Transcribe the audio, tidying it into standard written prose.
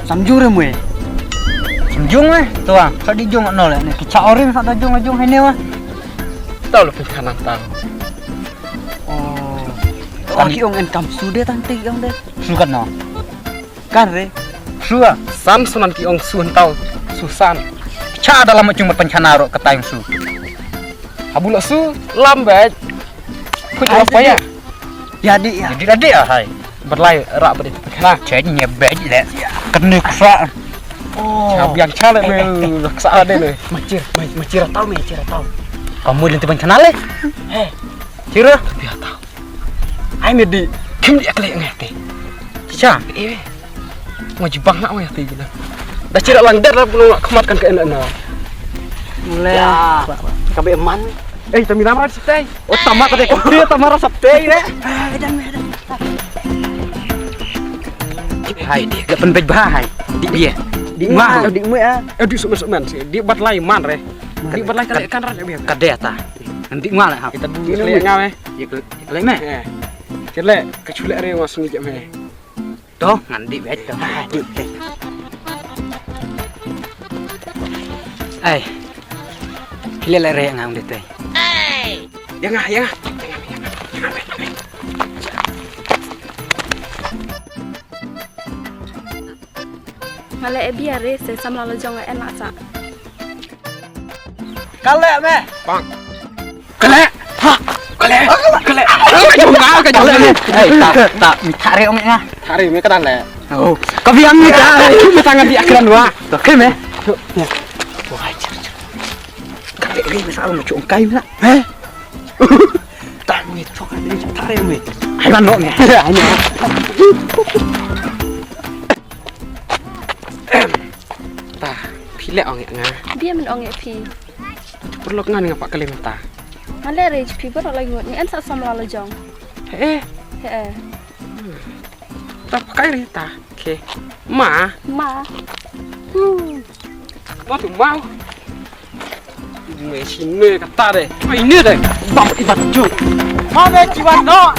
Samjung re mue. Samjung tu ah. Kau di jung nol ni. Kicak orang sak jung ini wah. Tahu lebih kanan tahu. Oh, ki ong en kam sude tanti ong de. Sukan no. Kan re. Sua. San sunan ki ong sun tahu. Susan. Kicak dalam macam pencana ro ketayang su. Abula su lambat. Kau jawab apa ya? Jadi ya. Jadi ah hai. Berlai rak beri tepi kena. Jadi nyebek le. Kena kesak. Cabian cale me. Raksa ada le. Macir tahu me, macir tahu. Kamu nanti pencana le. Cira. Biar tahu. Ai me di. Kim dia kelek ngati. Cica. Wajib bang nak ngati gila. Dah cira langgar lah belum kematkan ke enak na. Mulai. Kabe eman. Tapi nama sabtai. Oh tamat tadi. Dia tamat sabtai le. Hai dia gak penpej bahai. Di dia. Di mah, di mue ah. Di sumen sih. Di bat lai man re. Di bat lai kan kan biar. Kadeh ta. Nanti mana ha. Kita dulu kelek ngame. Ya kelek me. Kelek keculek re wasung jam me. Toh ngandi bet toh. Di. Ai. Kelek re ngam de teh. Ya ngah. Malay biar saya sama lo jangan enak sak. Kalek me. Bang. Kelek. Kelek. Tak minta re ong ngah. Hari me kedan le. Oh, kau biang ni dah. Cuma tangan di akhiran dua. Toh ke me. Wah, cer. Kelek re besar macam ong kai nak. Tak me cok ada tare me. Hai man lo me. Hanya. Tah, pilek ong ngah. Biar men ong pi. Perlu ngan ngapa kelem ta. Malay rich pi baru lagi ngut ni en sak sama lo jang. Eh, tak pakai re ta. Oke. Ma. Apa tu mau? Ini sini kata deh. Ini deh. Bang ibat ju. Mau me jiwan no.